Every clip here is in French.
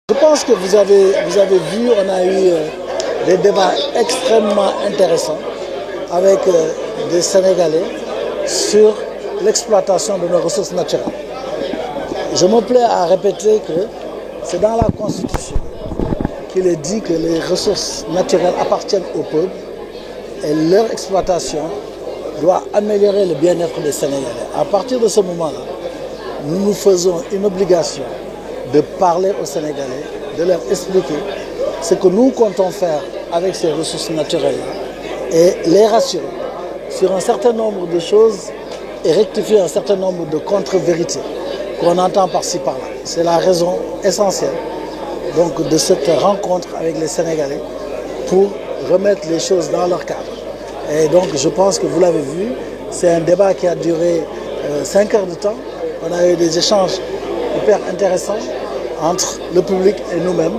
Je pense que vous avez vu, on a eu des débats extrêmement intéressants avec des Sénégalais sur l'exploitation de nos ressources naturelles. Je me plais à répéter que c'est dans la Constitution qu'il est dit que les ressources naturelles appartiennent au peuple et leur exploitation doit améliorer le bien-être des Sénégalais. À partir de ce moment-là, nous nous faisons une obligation de parler aux Sénégalais, de leur expliquer ce que nous comptons faire avec ces ressources naturelles et les rassurer sur un certain nombre de choses et rectifier un certain nombre de contre-vérités qu'on entend par-ci par-là. C'est la raison essentielle donc, de cette rencontre avec les Sénégalais pour remettre les choses dans leur cadre. Et donc je pense que vous l'avez vu, c'est un débat qui a duré 5 heures de temps. On a eu des échanges hyper intéressants entre le public et nous-mêmes.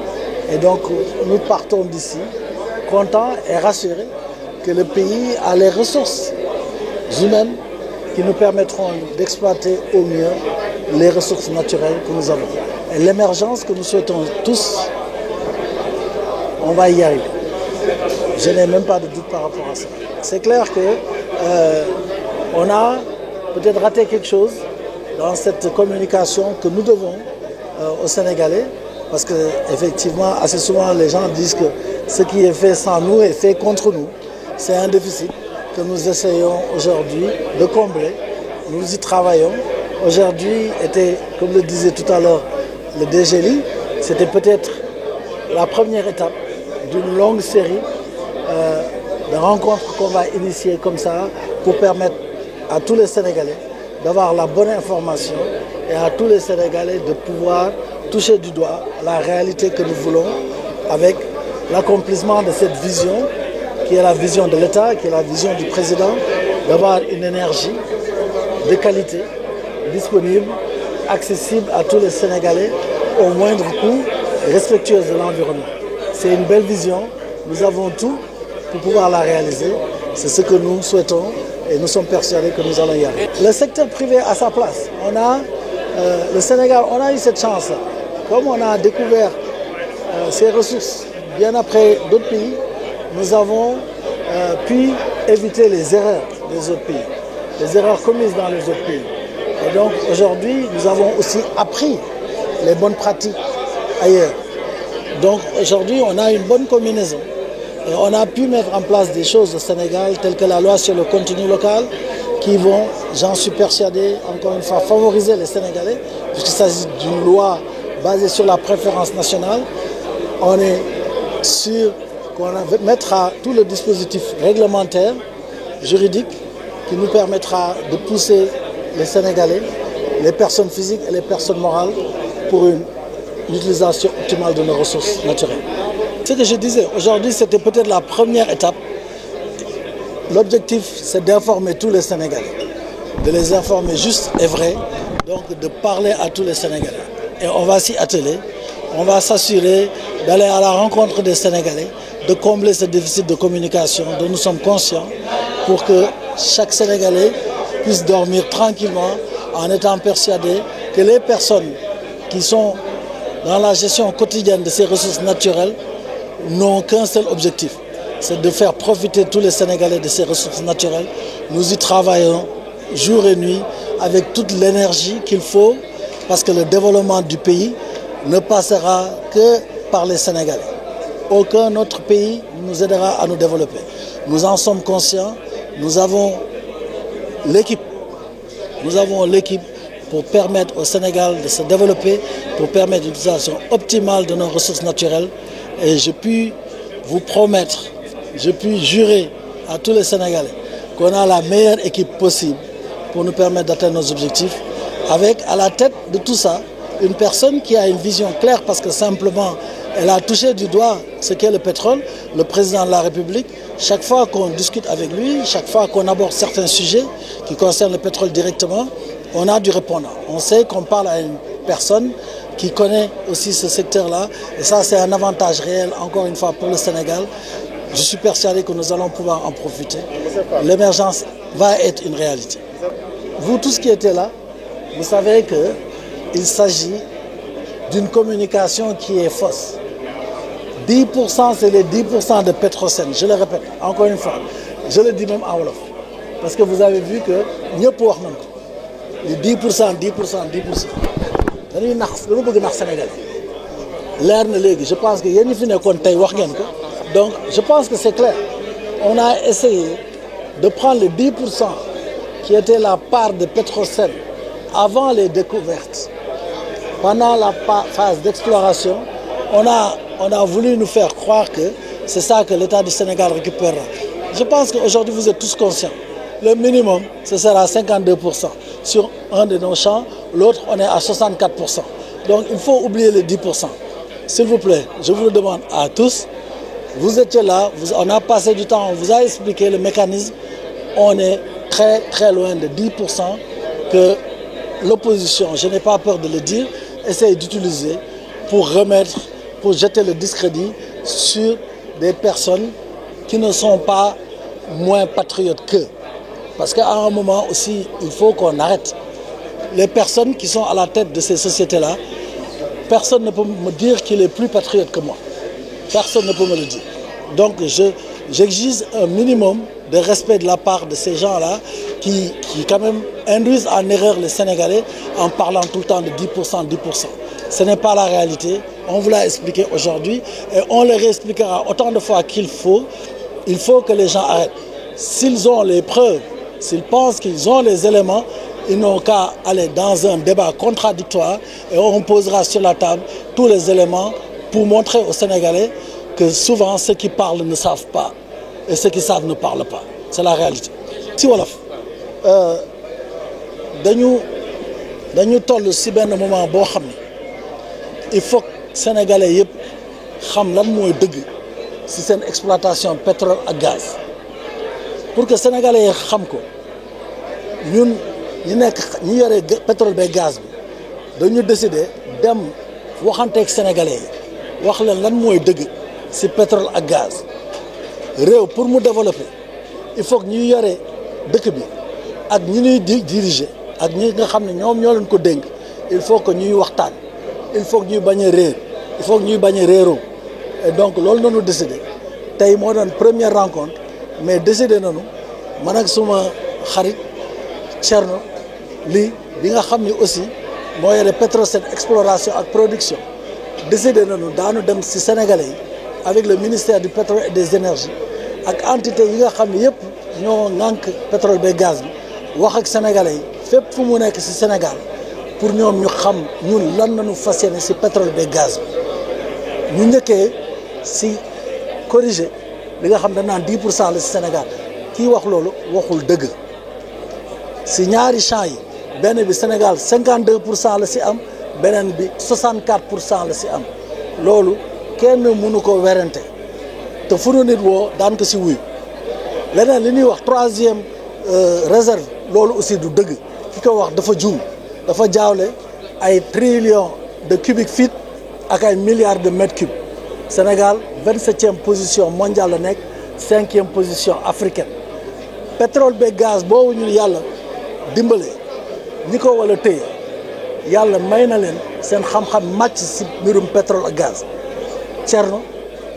Et donc nous partons d'ici contents et rassurés que le pays a les ressources humaines qui nous permettront d'exploiter au mieux les ressources naturelles que nous avons. Et l'émergence que nous souhaitons tous, on va y arriver. Je n'ai même pas de doute par rapport à ça. C'est clair qu'on a peut-être raté quelque chose dans cette communication que nous devons aux Sénégalais, parce qu'effectivement, assez souvent, les gens disent que ce qui est fait sans nous est fait contre nous. C'est un déficit que nous essayons aujourd'hui de combler. Nous y travaillons. Aujourd'hui était, comme le disait tout à l'heure le DGLI, c'était peut-être la première étape d'une longue série de rencontres qu'on va initier comme ça pour permettre à tous les Sénégalais d'avoir la bonne information et à tous les Sénégalais de pouvoir toucher du doigt la réalité que nous voulons avec l'accomplissement de cette vision qui est la vision de l'État, qui est la vision du président, d'avoir une énergie de qualité, disponible, accessible à tous les Sénégalais au moindre coût, respectueuse de l'environnement. C'est une belle vision, nous avons tout pour pouvoir la réaliser. C'est ce que nous souhaitons et nous sommes persuadés que nous allons y arriver. Le secteur privé a sa place. Le Sénégal, on a eu cette chance. Comme on a découvert ces ressources bien après d'autres pays, nous avons pu éviter les erreurs des autres pays, les erreurs commises dans les autres pays. Et donc aujourd'hui, nous avons aussi appris les bonnes pratiques ailleurs. Donc aujourd'hui, on a une bonne combinaison. Et on a pu mettre en place des choses au Sénégal, telles que la loi sur le contenu local, qui vont, j'en suis persuadé, encore une fois, favoriser les Sénégalais, puisqu'il s'agit d'une loi basée sur la préférence nationale. On est sûr qu'on mettra tout le dispositif réglementaire, juridique, qui nous permettra de pousser les Sénégalais, les personnes physiques et les personnes morales, pour une utilisation optimale de nos ressources naturelles. Ce que je disais, aujourd'hui, c'était peut-être la première étape. L'objectif, c'est d'informer tous les Sénégalais, de les informer juste et vrai, donc de parler à tous les Sénégalais. Et on va s'y atteler, on va s'assurer d'aller à la rencontre des Sénégalais, de combler ce déficit de communication dont nous sommes conscients pour que chaque Sénégalais puisse dormir tranquillement en étant persuadé que les personnes qui sont dans la gestion quotidienne de ces ressources naturelles n'ont qu'un seul objectif, c'est de faire profiter tous les Sénégalais de ces ressources naturelles. Nous y travaillons jour et nuit avec toute l'énergie qu'il faut parce que le développement du pays ne passera que par les Sénégalais. Aucun autre pays nous aidera à nous développer. Nous en sommes conscients, nous avons l'équipe. Nous avons l'équipe pour permettre au Sénégal de se développer, pour permettre l'utilisation optimale de nos ressources naturelles. Et je puis vous promettre, je puis jurer à tous les Sénégalais qu'on a la meilleure équipe possible pour nous permettre d'atteindre nos objectifs, avec à la tête de tout ça une personne qui a une vision claire parce que simplement elle a touché du doigt ce qu'est le pétrole, le président de la République. Chaque fois qu'on discute avec lui, chaque fois qu'on aborde certains sujets qui concernent le pétrole directement, on a du répondant. On sait qu'on parle à une personne qui connaît aussi ce secteur-là. Et ça, c'est un avantage réel, encore une fois, pour le Sénégal. Je suis persuadé que nous allons pouvoir en profiter. L'émergence va être une réalité. Vous, tous qui étiez là, vous savez qu'il s'agit d'une communication qui est fausse. 10%, c'est les 10% de Petrosen. Je le répète encore une fois. Je le dis même en wolof. Parce que vous avez vu que ñëpp wax nañ ko. Les 10%, 10%, 10%. dañuy nax dañu bëgg nax Sénégal. leer na léegi je pense que yéen ñi fi nekkoon tey wax ngeen ko. Donc je pense que c'est clair. On a essayé de prendre les 10% qui était la part de Petrosen avant les découvertes. Pendant la phase d'exploration, on a voulu nous faire croire que c'est ça que l'État du Sénégal récupérera. Je pense qu'aujourd'hui, vous êtes tous conscients. Le minimum, ce sera 52% sur un de nos champs. L'autre, on est à 64%. Donc, il faut oublier les 10%. S'il vous plaît, je vous le demande à tous. Vous étiez là, on a passé du temps, on vous a expliqué le mécanisme. On est très, très loin de 10% que l'opposition, je n'ai pas peur de le dire, essaye d'utiliser pour jeter le discrédit sur des personnes qui ne sont pas moins patriotes qu'eux. Parce qu'à un moment aussi, il faut qu'on arrête. Les personnes qui sont à la tête de ces sociétés-là, personne ne peut me dire qu'il est plus patriote que moi. Personne ne peut me le dire. Donc j'exige un minimum de respect de la part de ces gens-là qui quand même induisent en erreur les Sénégalais en parlant tout le temps de 10%, 10%. Ce n'est pas la réalité. On vous l'a expliqué aujourd'hui et on le réexpliquera autant de fois qu'il faut. Il faut que les gens arrêtent. S'ils ont les preuves, s'ils pensent qu'ils ont les éléments, ils n'ont qu'à aller dans un débat contradictoire et on posera sur la table tous les éléments pour montrer aux Sénégalais que souvent ceux qui parlent ne savent pas et ceux qui savent ne parlent pas. C'est la réalité. Si wolof dañu toll si benn moment boo xam ne il faut que Sénégalais yëpp xam lan mooy dëgg si seen exploitation pétrole ak gaz pour que Sénégalais yi xam ko ñun ñi yore pétrole ba gaz bi dañu décider dem waxanteeg Sénégalais yi wax leen lan mooy dëgg si pétrole ak gaz réew pour mu développer il faut que ñuy yore dëkk bi ak ñi ñuy diriger ak ñi nga xam ne ñoom ñoo leen ko dénk il faut que ñuy waxtaan il faut que ñuy bañ a réer il faut que ñuy bañ a réeroo et donc loolu nañu décider tey moo doon première rencontre mais décider nañu man ak suma xarit Thierno lii bi nga xam ne aussi moo yore Petrosen exploration ak production décider nañu daanu dem si Sénégalais yi avec le ministère du pétrole et des énergies ak entité yi nga xam ne yëpp ñoo ŋànk pétrole ba gaz bi wax ak Sénégalais yi fépp fu mu nekk si Sénégal pour ñoom ñu xam ñun lan nañu fas yéene si pétrole ba gaz bi ñu njëkkee si corriger li nga xam ne naan 10% la si Sénégal kii wax loolu waxul dëgg si ñaari champs yi benn bi Sénégal 52% la si am beneen bi 64% la si am loolu kenn mënu ko werante te fu nu nit woo daan ko si wuyu leneen li ñuy wax troisième réserve loolu aussi du dëgg ki ko wax dafa juum dafa jaawle ay trillions de cubic feet ak ay milliards de mètres cubes Sénégal 27e position mondiale la nekk 5e position africaine pétrole ba gaz boobu ñu yàlla dimbale ñi ko wala téye yàlla may na leen seen xam-xam màcc si mbirum pétrole ak gaz Thierno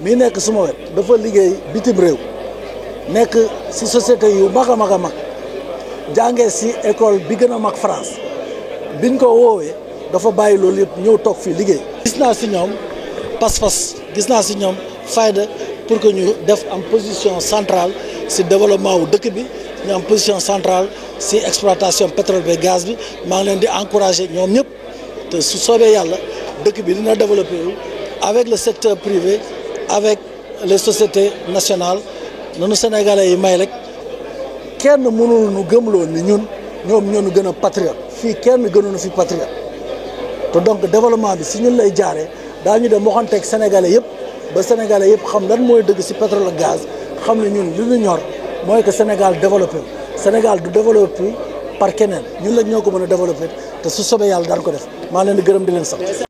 mii nekk suma wet dafa liggéey bitim réew nekk si société yu mag a mag a mag jàngee si école bi gën a mag France biñ ko woowee dafa bàyyi loolu yëpp ñëw toog fii liggéey. gis naa si ñoom pas-pas gis naa si ñoom fayda pour que ñu def am position centrale si développement wu dëkk bi ñu am position centrale si exploitation pétrole bi gaz bi maa ngi leen di encourager ñoom ñëpp te su soobee yàlla dëkk bi dina développé wu avec le secteur privé avec les sociétés nationales nanu Sénégalais yi may rek kenn mënul nu gëmloo ni ñun ñoom ñoo nu gën a patriote fii kenn gënuñu fi patriote te donc développement bi si ñun lay jaaree daañu dem waxanteeg Sénégalais yëpp ba Sénégalais yëpp xam lan mooy dëgg si pétrole ak gaz xam ne ñun li ñu ñor mooy que Sénégal développé Sénégal du développé par keneen ñun la ñoo ko mën a développé te su soobee yàlla daan ko def maa leen di gërëm di leen sant.